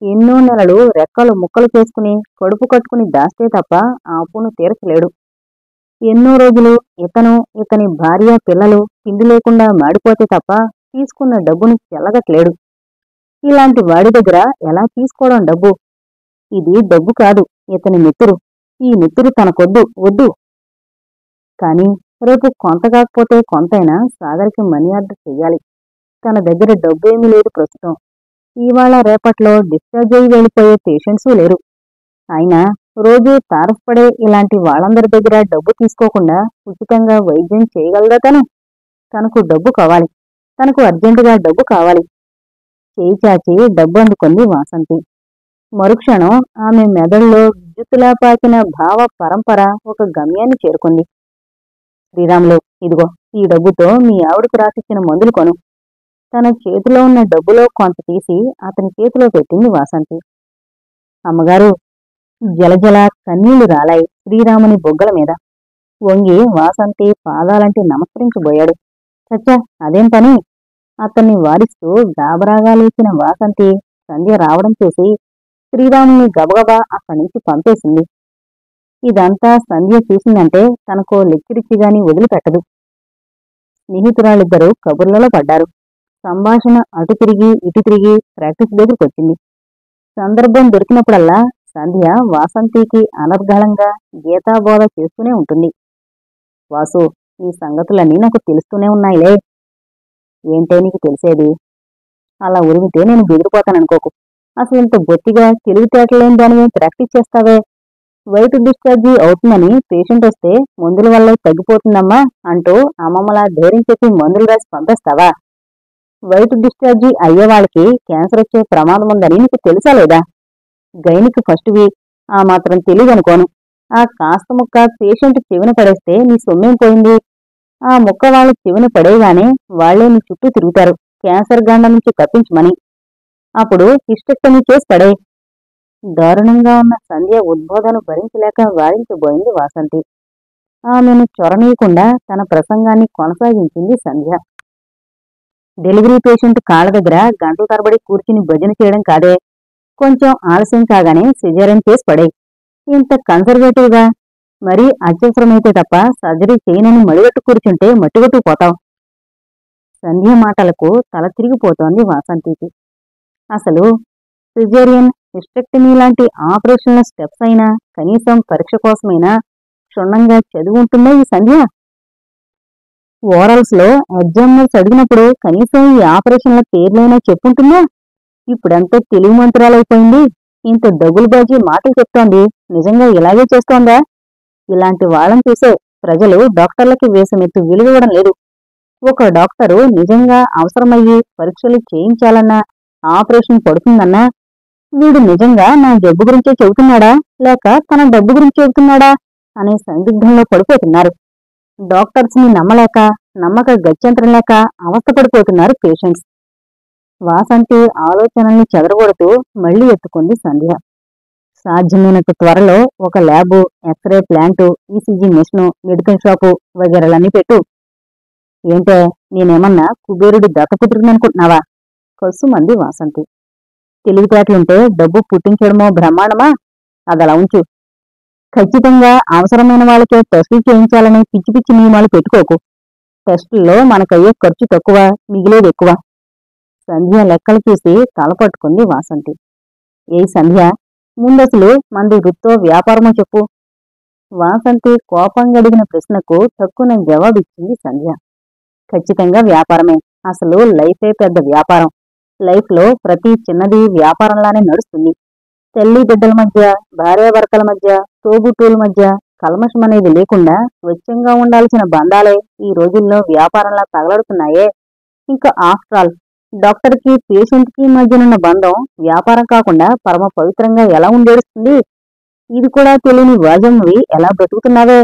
ఎన్నో నెలలు రెక్కలు ముక్కలు చేసుకుని కడుపు కట్టుకుని దాస్తే తప్ప ఆ అప్పును తీర్చలేడు. ఎన్నో రోజులు ఇతను, ఇతని భార్య, పిల్లలు తిండి లేకుండా మాడిపోతే తప్ప తీసుకున్న డబ్బును చెల్లగట్లేడు. ఇలాంటి వాడి దగ్గర ఎలా తీసుకోవడం డబ్బు? ఇది డబ్బు కాదు, ఇతని నెత్తురు. ఈ నెత్తురు తనకొద్దు, వద్దు. కాని రేపు కొంత కాకపోతే కొంతైనా సాగర్కి మనీ ఆర్డర్ చెయ్యాలి. తన దగ్గర డబ్బు ఏమీ లేదు ప్రస్తుతం. ఇవాళ రేపట్లో డిశ్చార్జ్ అయి వెళ్ళిపోయే పేషెంట్సూ లేరు. అయినా రోజూ తారసపడే ఇలాంటి వాళ్ళందరి దగ్గర డబ్బు తీసుకోకుండా ఉచితంగా వైద్యం చేయగలదా తను? తనకు డబ్బు కావాలి. తనకు అర్జెంటుగా డబ్బు కావాలి. చేయి చాచి డబ్బు అందుకుంది వాసంతి. మరుక్షణం ఆమె మెదడులో విద్యుత్తులా పాకిన భావ పరంపర ఒక గమ్యాన్ని చేరుకుంది. శ్రీరాములు, ఇదిగో ఈ డబ్బుతో మీ ఆవిడకు రాసిచ్చిన మందులు కొను. తన చేతిలో ఉన్న డబ్బులో కొంత తీసి అతని చేతిలో పెట్టింది వాసంతి. అమ్మగారు, జలజల కన్నీళ్లు రాలాయి శ్రీరాముని బొగ్గల మీద. వంగి వాసంతి పాదాలంటి నమస్కరించబోయాడు. చచ్చా, అదేం పని? అతన్ని వారిస్తూ గాబరాగా లేచిన వాసంతి సంధ్య రావడం చూసి శ్రీరాముని గబగబా అక్కడి నుంచి పంపేసింది. ఇదంతా సంధ్య చూసిందంటే తనకో లెక్కిరిచ్చిగాని వదిలిపెట్టదు. స్నేహితురాళ్ళిద్దరూ కబుర్లలో పడ్డారు. సంభాషణ అటు తిరిగి ఇటు తిరిగి ప్రాక్టీస్ దగ్గరికొచ్చింది. సందర్భం దొరికినప్పుడల్లా సంధ్య వాసంతికి అనర్గళంగా గీతాబోధ చేస్తూనే ఉంటుంది. వాసు, ఈ సంగతులన్నీ నాకు తెలుస్తూనే ఉన్నాయిలే. ఏంటే నీకు తెలిసేది? అలా ఉరిమితే నేను బెదిరిపోతాననుకోకు. అసలు ఇంత బొత్తిగా తెలివితేటలేని దానివే ప్రాక్టీస్ చేస్తావే. వైట్ డిశ్చార్జీ అవుతుందని పేషెంట్ వస్తే మందుల వల్ల తగ్గిపోతుందమ్మా అంటూ అమ్మమ్మలా ధైర్యం చెప్పి మందులు రాసి పంపేస్తావా? వైట్ డిశ్చార్జీ అయ్యే వాళ్ళకి క్యాన్సర్ వచ్చే ప్రమాదం ఉందని నీకు తెలుసా లేదా? గైనికి ఫస్ట్వి, ఆ మాత్రం తెలియదనుకోను. ఆ కాస్త ముక్క పేషెంట్ చెవిన పడేస్తే నీ సొమ్మేం పోయింది? ఆ ముక్క వాళ్ళ చెవిన పడేగానే వాళ్లే నీ చుట్టూ తిరుగుతారు క్యాన్సర్ గండ నుంచి తప్పించమని. అప్పుడు హిస్టెక్టమీ చేసి పడే. దారుణంగా ఉన్న సంధ్య ఉద్బోధను భరించలేక వారించబోయింది వాసంతి. ఆమెను చొరనీయకుండా తన ప్రసంగాన్ని కొనసాగించింది సంధ్య. డెలివరీ పేషెంట్ కాళ్ళ దగ్గర గంటల తరబడి కూర్చుని భజన చేయడం కాదే. కొంచెం ఆలస్యం కాగానే సిజేరియన్ చేసి పడే. ఇంత కన్సర్వేటివ్గా మరీ అత్యవసరమైతే తప్ప సర్జరీ చేయనని మడిగట్టు కూర్చుంటే మట్టిగట్టు పోతావు. సంధ్య మాటలకు తల తిరిగిపోతోంది వాసంతికి. అసలు సిజేరియన్, హిస్టెక్టమీ లాంటి ఆపరేషన్ల స్టెప్స్ అయినా కనీసం పరీక్ష కోసమైనా క్షుణ్ణంగా చదివి ఉంటుందా ఈ సంధ్య? ఓరల్స్ లో ఎగ్జామినర్స్ అడిగినప్పుడు కనీసం ఈ ఆపరేషన్ల పేర్లైనా చెప్పుంటుందా? ఇప్పుడెంతో తెలివి మంత్రాలైపోయింది. ఇంత దగులుబాజీ మాటలు చెప్తోంది. నిజంగా ఇలాగే చేస్తోందా? ఇలాంటి వాళ్ళని చూసే ప్రజలు డాక్టర్లకి వేసమెత్తు విలువివ్వడం లేదు. ఒక డాక్టరు నిజంగా అవసరమయ్యి పరీక్షలు చేయించాలన్నా, ఆపరేషన్ పడుతుందన్నా వీడు నిజంగా నా జబ్బు గురించే చెబుతున్నాడా లేక తన డబ్బు గురించి చెబుతున్నాడా అనే సందిగ్ధంలో పడిపోతున్నారు. డాక్టర్స్ ని నమ్మలేక, నమ్మక గత్యంతరం లేక అవస్థపడిపోతున్నారు పేషెంట్స్. వాసంతి ఆలోచనల్ని చెదరగొడుతూ మళ్లీ ఎత్తుకుంది సంధ్య. సాధ్యమైనంత త్వరలో ఒక lab, x-ray plant, ECG machine, medical shop వగేరలన్నీ పెట్టు. ఏంటే, నేనేమన్నా కుబేరుడి దత్తపుత్రుడిననుకుంటున్నావా? కస్సుమంది వాసంతి. తెలివితేటలుంటే డబ్బు పుట్టించడమో బ్రహ్మాండమా? అదలా ఉంచు. ఖచ్చితంగా అవసరమైన వాళ్ళకే టెస్టులు చేయించాలని పిచ్చి పిచ్చి నియమాలు పెట్టుకోకు. టెస్టుల్లో మనకయ్యే ఖర్చు తక్కువ, మిగిలేది ఎక్కువ. సంధ్య లెక్కలు చూసి తలపట్టుకుంది వాసంతి. ఏ సంధ్య, ముందసలు మంది వృత్తో వ్యాపారమో చెప్పు. వాసంతి కోపంగా అడిగిన ప్రశ్నకు తక్కువ జవాబిచ్చింది సంధ్య. ఖచ్చితంగా వ్యాపారమే. అసలు లైఫే పెద్ద వ్యాపారం. లైఫ్లో ప్రతి చిన్నది వ్యాపారంలానే నడుస్తుంది. తల్లి బిడ్డల మధ్య, భార్యాభర్తల మధ్య, తోబుట్టువుల మధ్య కల్మషం అనేది లేకుండా స్వచ్ఛంగా ఉండాల్సిన బంధాలే ఈ రోజుల్లో వ్యాపారంలా తగలడుతున్నాయే. ఇంకా ఆఫ్టర్ ఆల్, డాక్టర్కి పేషెంట్కి మధ్యనున్న బంధం వ్యాపారం కాకుండా పరమ పవిత్రంగా ఎలా ఉండేడుస్తుంది? ఇది కూడా తెలియని వాజమ్మవి ఎలా బ్రతుకుతున్నావే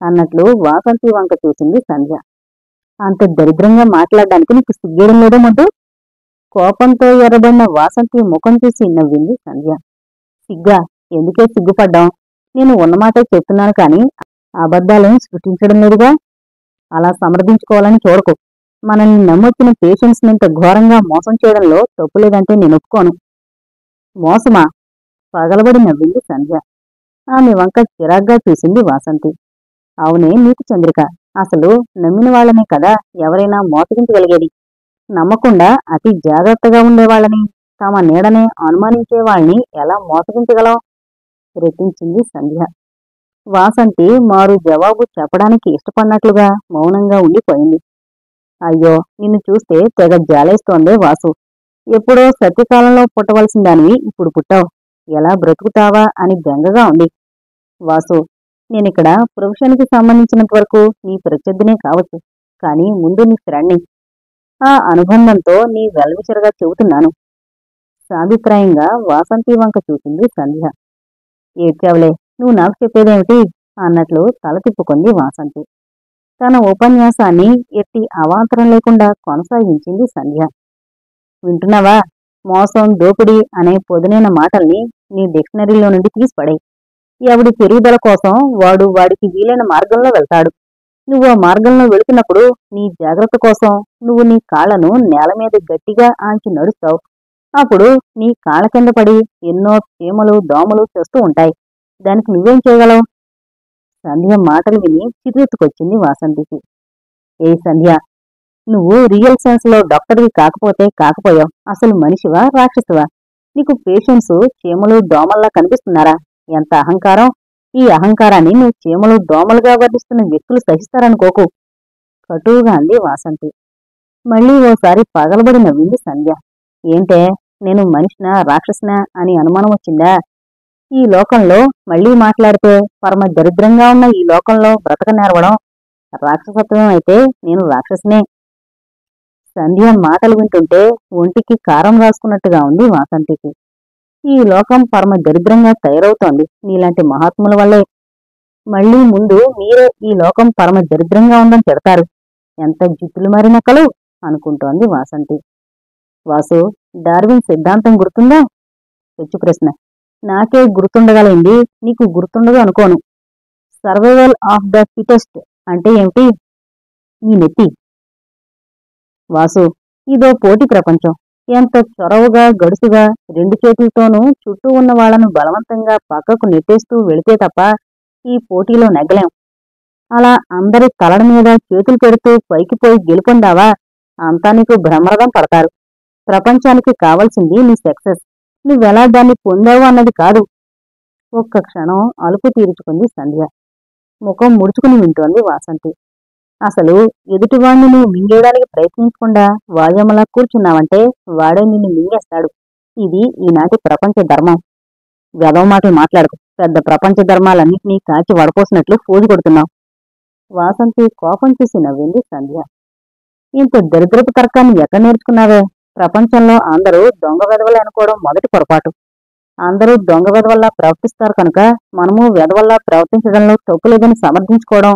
అన్నట్లు వాసంతి వంక చూసింది సంధ్య. అంత దరిద్రంగా మాట్లాడడానికి నీకు సిగ్గేయడం లేదో మొద్దు? కోపంతో ఎర్రబడిన వాసంతి ముఖం చూసి నవ్వింది సంధ్య. సిగ్గా? ఎందుకే సిగ్గుపడ్డాం? నేను ఉన్నమాటే చెప్తున్నాను కానీ అబద్ధాలను సృష్టించడం లేదుగా. అలా సమర్థించుకోవాలని చూడకు. మనల్ని నమ్మొచ్చిన పేషెంట్స్ ఇంత ఘోరంగా మోసం చేయడంలో తప్పులేదంటే నేను ఒప్పుకోను. మోసమా? పగలబడి నవ్వింది సంధ్య. ఆమె వంక చిరాగ్గా చూసింది వాసంతి. అవునే నీతి చంద్రిక, అసలు నమ్మిన వాళ్ళనే కదా ఎవరైనా మోసగించగలిగేది. నమ్మకుండా అతి జాగ్రత్తగా ఉండేవాళ్ళని, తమ నీడనే అనుమానించే వాళ్ళని ఎలా మోసగించగలం? రెట్టించింది సంధ్య. వాసంతి మారు జవాబు చెప్పడానికి ఇష్టపడినట్లుగా మౌనంగా ఉండిపోయింది. అయ్యో, నిన్ను చూస్తే తెగ జాలేస్తోందే వాసు. ఎప్పుడో సత్యకాలంలో పుట్టవలసిన దానివి ఇప్పుడు పుట్టావు. ఎలా బ్రతుకుతావా అని బెంగగా ఉంది. వాసు, నేనిక్కడ ప్రొఫెషన్కి సంబంధించినంత వరకు నీ ప్రత్యర్థినే కావచ్చు, కానీ ముందు నీ ఫ్రెండ్ని. ఆ అనుబంధంతో నీ వెల్విచరగా చెబుతున్నాను. సాభిప్రాయంగా వాసంతి వంక చూసింది సంధ్య. ఏడ్చావులే, నువ్వు నాకు చెప్పేదేమిటి అన్నట్లు తల తిప్పుకుంది వాసంతి. తన ఉపన్యాసాన్ని ఎట్టి అవాంతరం లేకుండా కొనసాగించింది సంధ్య. వింటున్నావా? మోసం, దోపిడీ అనే పొదునైన మాటల్ని నీ డిక్షనరీలో నుండి తీసిపడేయ్. ఎవడి పెరుగుదల కోసం వాడు వాడికి వీలైన మార్గంలో వెళ్తాడు. నువ్వు ఆ మార్గంలో వెళుతున్నప్పుడు నీ జాగ్రత్త కోసం నువ్వు నీ కాళ్లను నేల మీద గట్టిగా ఆంచి నడుస్తావు. అప్పుడు నీ కాళ్ల కింద పడి ఎన్నో చీమలు, దోమలు చేస్తూ ఉంటాయి. దానికి నువ్వేం చేయగలవు? సంధ్య మాటలు విని చిరుతుకొచ్చింది వాసంతికి. ఏ సంధ్య, నువ్వు రియల్ సెన్స్ లో డాక్టర్వి కాకపోతే కాకపోయావు. అసలు మనిషివా, రాక్షసువా? నీకు పేషెంట్స్ చీమలు, దోమల్లా కనిపిస్తున్నారా? ఎంత అహంకారం! ఈ అహంకారాన్ని నువ్వు చీమలు, దోమలుగా వర్ణిస్తున్న వ్యక్తులు సహిస్తారనుకోకు కటువుగా అంది వాసంతి. మళ్లీ ఓసారి పగలబడి నవ్వింది సంధ్య. ఏంటే, నేను మనిషినా, రాక్షసునా అని అనుమానం వచ్చిందా? ఈ లోకంలో మళ్లీ మాట్లాడితే పరమ దరిద్రంగా ఉన్న ఈ లోకంలో బ్రతక నేర్వడం రాక్షసత్వం అయితే నేను రాక్షసునే. సంధ్య మాటలు వింటుంటే ఒంటికి కారం రాసుకున్నట్టుగా ఉంది వాసంతికి. ఈ లోకం పరమ దరిద్రంగా తయారవుతోంది నీలాంటి మహాత్ముల వల్లే. మళ్లీ ముందు మీరే ఈ లోకం పరమ దరిద్రంగా ఉందని తిడతారు. ఎంత జిత్తులు మారిన కలు అనుకుంటోంది వాసంతి. వాసు, డార్విన్ సిద్ధాంతం గుర్తుందా? తెచ్చు ప్రశ్న. నాకే గుర్తుండగలైంది, నీకు గుర్తుండదు అనుకోను. సర్వైవల్ ఆఫ్ ద ఫిటెస్ట్ అంటే ఏమిటి? ఈ నెత్తి. వాసు, ఇదో పోటీ ప్రపంచం. ఎంత చొరవగా, గడుసుగా రెండు చేతులతోనూ చుట్టూ ఉన్న వాళ్లను బలవంతంగా పక్కకు నెట్టేస్తూ వెళితే తప్ప ఈ పోటీలో నెగ్గలేం. అలా అందరి తలల మీద చేతులు పెడుతూ పైకిపోయి గెలుపొందావా అంతా నీకు బ్రహ్మరథం పడతారు. ప్రపంచానికి కావలసింది నీ సక్సెస్. నువ్వెలా దాన్ని పొందావు అన్నది కాదు. ఒక్క క్షణం అలుపు తీర్చుకుంది సంధ్య. ముఖం ముడుచుకుని వింటోంది వాసంతి. అసలు ఎదుటివాణ్ణి నువ్వు మింగేయడానికి ప్రయత్నించకుండా వాయమలా కూర్చున్నావంటే వాడే నిన్ను మింగేస్తాడు. ఇది ఈనాటి ప్రపంచ ధర్మం. వెధవ మాటలు మాట్లాడుకు. పెద్ద ప్రపంచ ధర్మాలన్నింటినీ కాచి వడపోసినట్లు ఫోజు కొడుతున్నావు. వాసంతి కోపం చూసి నవ్వింది సంధ్య. ఇంత దరిద్రపు తర్కాన్ని ఎక్కడ నేర్చుకున్నావే? ప్రపంచంలో అందరూ దొంగ వెధవలే అనుకోవడం మొదటి పొరపాటు. అందరూ దొంగ వెధవల్లా ప్రవర్తిస్తారు కనుక మనము వెధవల్లా ప్రవర్తించడంలో తప్పులేదని సమర్థించుకోవడం,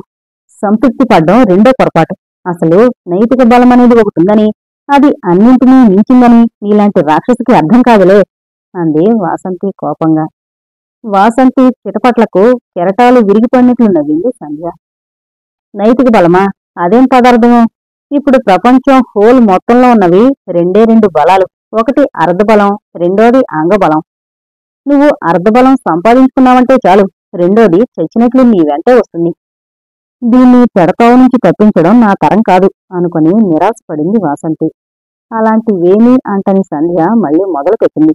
సంతృప్తి పడ్డం రెండో పొరపాటు. అసలు నైతిక బలం అనేది ఒకటి ఉందని, అది అన్నింటినీ మించిందని నీలాంటి రాక్షసికి అర్థం కాదులే అంది వాసంతి కోపంగా. వాసంతి చిటపట్లకు కెరటాలు విరిగిపడినట్లు నవ్వింది సంధ్య. నైతిక బలమా? అదేం పదార్థము? ఇప్పుడు ప్రపంచం హోల్ మొత్తంలో ఉన్నవి రెండే రెండు బలాలు. ఒకటి అర్ధబలం, రెండోది అంగబలం. నువ్వు అర్ధబలం సంపాదించుకున్నావంటే చాలు, రెండోది చచ్చినట్లు నీ వెంటే వస్తుంది. దీన్ని పెడతావు నుంచి తప్పించడం నా తరం కాదు అనుకుని నిరాశపడింది వాసంతి. అలాంటివేమీ అంటని సంధ్య మళ్లీ మొదలుపెట్టింది.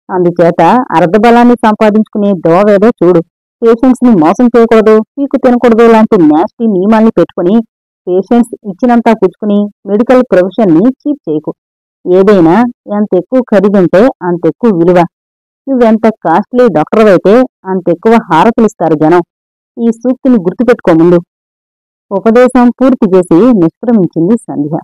అందుచేత అర్ధబలాన్ని సంపాదించుకునే దోవేదో చూడు. పేషెంట్స్ ని మోసం చేయకూడదు, పీకు తినకూడదు లాంటి నాస్టీ నియమాల్ని పెట్టుకుని పేషెంట్స్ ఇచ్చినంతా పుచ్చుకుని మెడికల్ ప్రొఫెషన్ ని చీప్ చేయకు. ఏదైనా ఎంత ఎక్కువ ఖరీదుంటే అంతెక్కువ విలువ. నువ్వెంత కాస్ట్లీ డాక్టర్ అయితే అంతెక్కువ హారతులిస్తారు జనం. ఈ సూక్తిని గుర్తుపెట్టుకో ముందు. ఉపదేశం పూర్తి చేసి నిష్క్రమించింది సంధ్య.